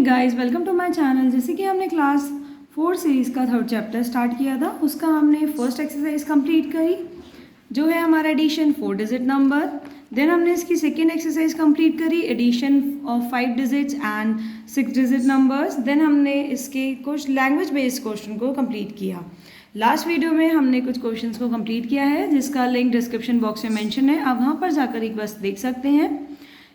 Guys, welcome to my channel. जैसे कि हमने क्लास 4 सीरीज़ का थर्ड चैप्टर स्टार्ट किया था, उसका हमने फर्स्ट एक्सरसाइज कंप्लीट करी जो है हमारा एडिशन 4 डिजिट नंबर। देन हमने इसकी सेकेंड एक्सरसाइज कंप्लीट करी addition of 5 digits and 6 digit numbers. Then हमने इसके कुछ लैंग्वेज बेस्ड क्वेश्चन को कंप्लीट किया। लास्ट वीडियो में हमने कुछ क्वेश्चंस को कंप्लीट किया है जिसका लिंक डिस्क्रिप्शन बॉक्स में मेंशन है, आप वहाँ पर जाकर एक बार देख सकते हैं।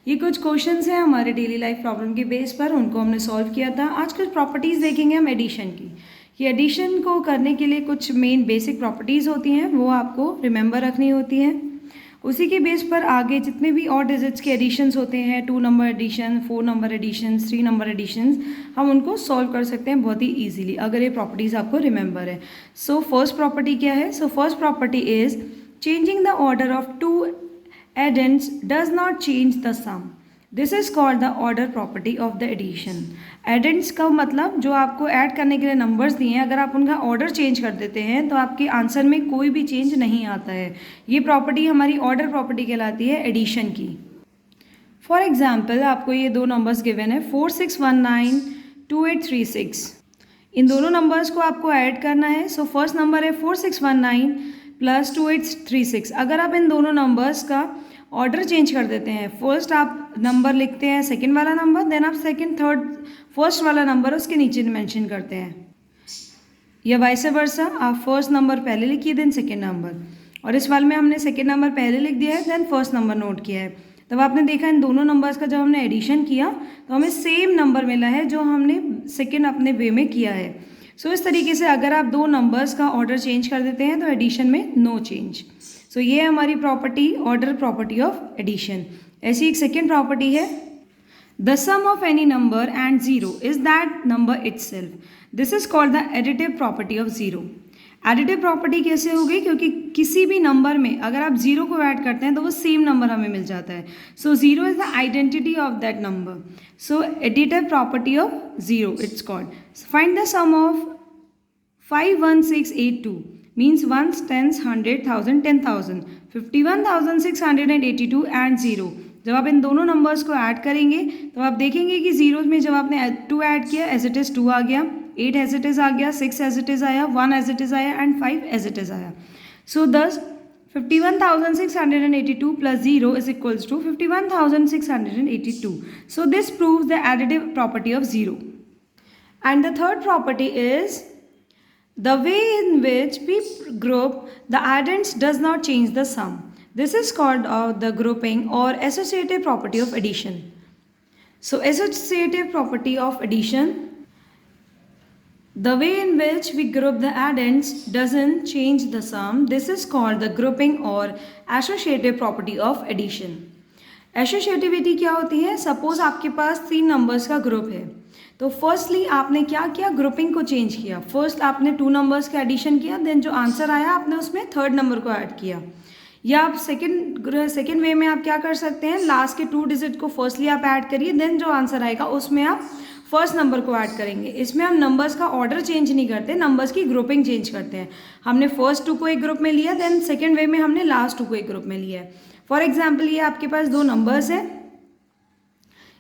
ये कुछ क्वेश्चंस हैं हमारे डेली लाइफ प्रॉब्लम के बेस पर, उनको हमने सॉल्व किया था। आज कुछ प्रॉपर्टीज़ देखेंगे हम एडिशन की। ये एडिशन को करने के लिए कुछ मेन बेसिक प्रॉपर्टीज़ होती हैं, वो आपको रिमेंबर रखनी होती हैं। उसी के बेस पर आगे जितने भी और डिजिट्स के एडिशंस होते हैं, 2 number addition, 4 number addition, 3 number additions, हम उनको सॉल्व कर सकते हैं बहुत ही ईजिली अगर ये प्रॉपर्टीज़ आपको रिमेंबर है। सो फर्स्ट प्रॉपर्टी क्या है? So first property is changing the order of 2 addends does not change the sum. This is called the order property of the addition. Addends का मतलब जो आपको ऐड करने के लिए नंबर्स दिए हैं, अगर आप उनका ऑर्डर चेंज कर देते हैं तो आपके आंसर में कोई भी चेंज नहीं आता है। ये प्रॉपर्टी हमारी ऑर्डर प्रॉपर्टी कहलाती है एडिशन की। फॉर एग्जाम्पल आपको ये दो नंबर्स गिवन है 46192836। इन दोनों नंबर्स को आपको ऐड करना है। सो फर्स्ट नंबर है 4619 प्लस 2836। अगर आप इन दोनों नंबर्स का ऑर्डर चेंज कर देते हैं, फर्स्ट आप नंबर लिखते हैं सेकंड वाला नंबर, देन आप सेकंड थर्ड फर्स्ट वाला नंबर उसके नीचे मेंशन करते हैं, या वाइस वर्सा, आप फर्स्ट नंबर पहले लिखिए देन सेकंड नंबर। और इस वाले में हमने सेकंड नंबर पहले लिख दिया है देन फर्स्ट नंबर नोट किया है। तब आपने देखा इन दोनों नंबर्स का जब हमने एडिशन किया तो हमें सेम नंबर मिला है जो हमने सेकेंड अपने वे में किया है। सो इस तरीके से अगर आप दो नंबर्स का ऑर्डर चेंज कर देते हैं तो एडिशन में नो चेंज। सो ये है हमारी property, order property of addition. ऐसी एक सेकेंड प्रॉपर्टी है, the sum of any number and zero is that number itself. This is called the additive property of zero. Additive property कैसे होगी? क्योंकि किसी भी नंबर में अगर आप जीरो को ऐड करते हैं तो वो सेम नंबर हमें मिल जाता है। So zero is the identity of that number. So additive property of zero it's called. Find the sum of 51682 means ones, tens, 100,000, 10,000, 51,682 and zero. जब आप इन दोनों नंबर्स को ऐड करेंगे तो आप देखेंगे कि जीरो में जब आपने 2 ऐड किया एज इट इज़ 2 आ गया, 8 एज इट इज़ आ गया, 6 एज इट इज़ आया, 1 एज इट इज़ आया एंड 5 एज इट इज़ आया। So this 51,682 plus zero is equals to 51,682. So this proves the additive property of zero. And the third property is the way in which we group the addends does not change the sum. This is called the grouping or associative property of addition. So associative property of addition, the way in which we group the addends doesn't change the sum. This is called the grouping or associative property of addition. Associativity क्या होती है? Suppose आपके पास 3 numbers का group है, तो firstly आपने क्या किया? ग्रुपिंग को चेंज किया। फर्स्ट आपने 2 नंबर्स का एडिशन किया, देन जो आंसर आया आपने उसमें थर्ड नंबर को ऐड किया। या आप सेकेंड वे में आप क्या कर सकते हैं? लास्ट के 2 डिजिट को फर्स्टली आप ऐड करिए, देन जो आंसर आएगा उसमें आप फर्स्ट नंबर को ऐड करेंगे। इसमें हम नंबर्स का ऑर्डर चेंज नहीं करते, नंबर्स की ग्रुपिंग चेंज करते हैं। हमने फर्स्ट 2 को एक ग्रुप में लिया, देन सेकेंड वे में हमने लास्ट 2 को एक ग्रुप में लिया है। फॉर एग्जाम्पल ये आपके पास 2 नंबर्स हैं,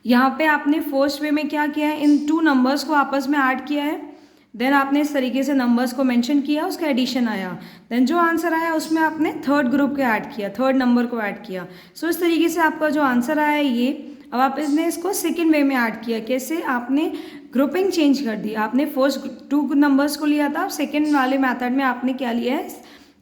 यहाँ पे आपने फर्स्ट वे में क्या किया है? इन 2 नंबर्स को आपस में ऐड किया है, देन आपने इस तरीके से नंबर्स को मेंशन किया, उसका एडिशन आया, देन जो आंसर आया उसमें आपने थर्ड ग्रुप को ऐड किया, थर्ड नंबर को ऐड किया। सो इस तरीके से आपका जो आंसर आया है ये, अब आप इसने इसको सेकेंड वे में ऐड किया। कैसे? आपने ग्रुपिंग चेंज कर दी। आपने फर्स्ट 2 नंबर्स को लिया था, सेकेंड वाले मेथड में आपने क्या लिया है?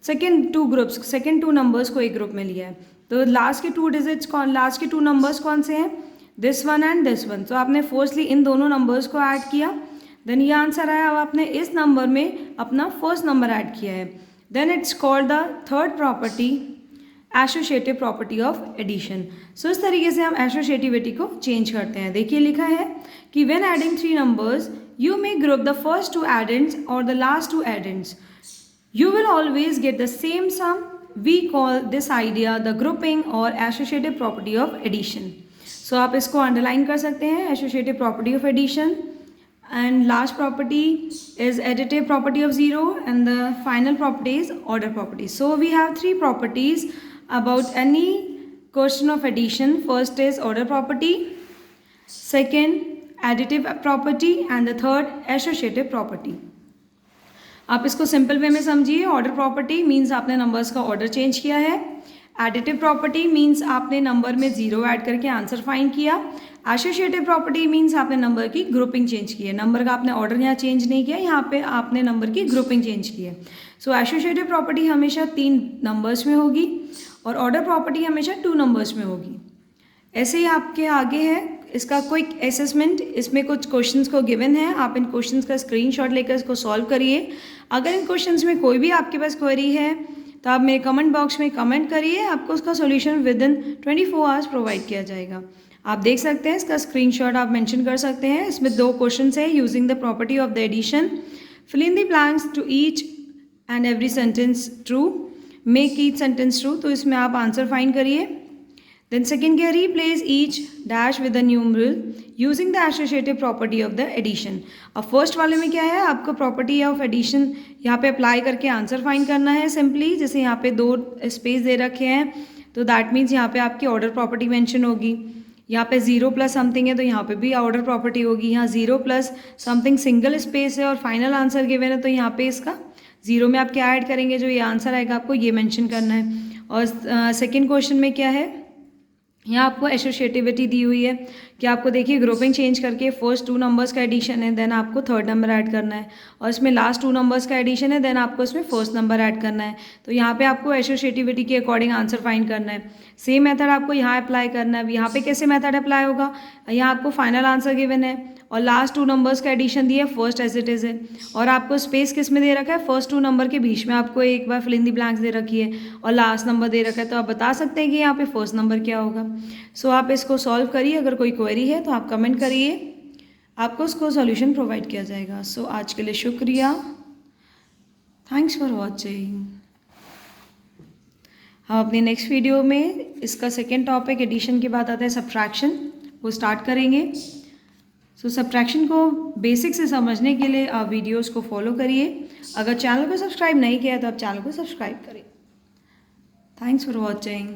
सेकेंड 2 नंबर्स को एक ग्रुप में लिया है। तो लास्ट के 2 डिजिट्स लास्ट के 2 नंबर्स कौन से हैं? This one and this one. तो आपने फर्स्टली इन दोनों नंबर्स को ऐड किया, देन ये आंसर आया। अब आपने इस नंबर में अपना फर्स्ट नंबर ऐड किया है, then it's called the third property associative property of addition. So इस तरीके से हम एसोसिएटिविटी को चेंज करते हैं। देखिए लिखा है कि when adding 3 numbers you may group the first 2 एडेंड्स और the last 2 एडेंड्स, you will always get the same sum. We call this idea the grouping or associative property of addition. So आप इसको अंडरलाइन कर सकते हैं, associative property of addition. And last property is additive property of zero, and the final property is order property. So we have 3 properties about any question of addition. First is order property, second additive property and the third associative property. आप इसको simple way में समझिए। Order property means आपने numbers का order change किया है। Additive property means आपने number में जीरो ऐड करके आंसर फाइंड किया। एसोसिएटिव प्रॉपर्टी मीन्स आपने नंबर की ग्रुपिंग चेंज की है। नंबर का आपने ऑर्डर यहाँ चेंज नहीं किया, यहाँ पे आपने नंबर की ग्रुपिंग चेंज की है। सो एसोसिएटिव प्रॉपर्टी हमेशा 3 नंबर्स में होगी और ऑर्डर प्रॉपर्टी हमेशा 2 नंबर्स में होगी। ऐसे ही आपके आगे है इसका क्विक असेसमेंट। इसमें कुछ क्वेश्चंस को गिवन है, आप इन क्वेश्चंस का स्क्रीनशॉट लेकर इसको सॉल्व करिए। अगर इन क्वेश्चंस में कोई भी आपके पास क्वेरी है तो आप मेरे कमेंट बॉक्स में कमेंट करिए, आपको उसका solution with in 24 hours provide किया जाएगा। आप देख सकते हैं इसका स्क्रीनशॉट आप मेंशन कर सकते हैं। इसमें 2 क्वेश्चंस है। Using the property of the addition, fill in the blanks to each and every sentence true, make each sentence true. तो इसमें आप आंसर फाइंड करिए। देन सेकेंड क्या, replace each dash with a numeral using the associative property of the addition। अब first वाले में क्या है, आपको प्रॉपर्टी ऑफ एडिशन यहाँ पे अप्लाई करके आंसर फाइंड करना है सिंपली। जैसे यहाँ पे 2 स्पेस दे रखे हैं तो दैट मीन्स यहाँ पे आपकी ऑर्डर प्रॉपर्टी मेंशन होगी। यहाँ पे 0 प्लस समथिंग है तो यहाँ पे भी ऑर्डर प्रॉपर्टी होगी। यहाँ 0 प्लस समथिंग सिंगल स्पेस है और फाइनल आंसर गिवन है तो यहाँ पे इसका 0 में आप क्या ऐड करेंगे, जो ये आंसर आएगा आपको ये मेंशन करना है। और सेकेंड क्वेश्चन में क्या है, यहाँ आपको एसोसिएटिविटी दी हुई है कि आपको देखिए ग्रुपिंग चेंज करके फर्स्ट 2 नंबर्स का एडिशन है, देन आपको थर्ड नंबर ऐड करना है। और इसमें लास्ट 2 नंबर्स का एडिशन है, देन आपको इसमें फर्स्ट नंबर ऐड करना है। तो यहाँ पे आपको एसोसिएटिविटी के अकॉर्डिंग आंसर फाइंड करना है। सेम मेथड आपको यहाँ अप्लाई करना है। अब यहाँ पे कैसे मेथड अप्लाई होगा, यहाँ आपको फाइनल आंसर गिवन है और लास्ट 2 नंबर्स का एडिशन दिया है, फर्स्ट एज इट इज़ है। और आपको स्पेस किस में दे रखा है, फर्स्ट 2 नंबर के बीच में आपको एक बार फिल इन द ब्लैंक्स दे रखी है और लास्ट नंबर दे रखा है। तो आप बता सकते हैं कि यहाँ पे फर्स्ट नंबर क्या होगा। सो आप इसको सॉल्व करिए। अगर कोई क्वेरी है तो आप कमेंट करिए, आपको उसको सॉल्यूशन प्रोवाइड किया जाएगा। सो आज के लिए शुक्रिया, थैंक्स फॉर वॉचिंग। हम अपनी नेक्स्ट वीडियो में इसका सेकेंड टॉपिक एडिशन के बाद आता है सब्ट्रैक्शन, वो स्टार्ट करेंगे। सो सब्ट्रैक्शन को बेसिक से समझने के लिए आप वीडियोस को फॉलो करिए। अगर चैनल को सब्सक्राइब नहीं किया तो आप चैनल को सब्सक्राइब करें। Thanks for watching.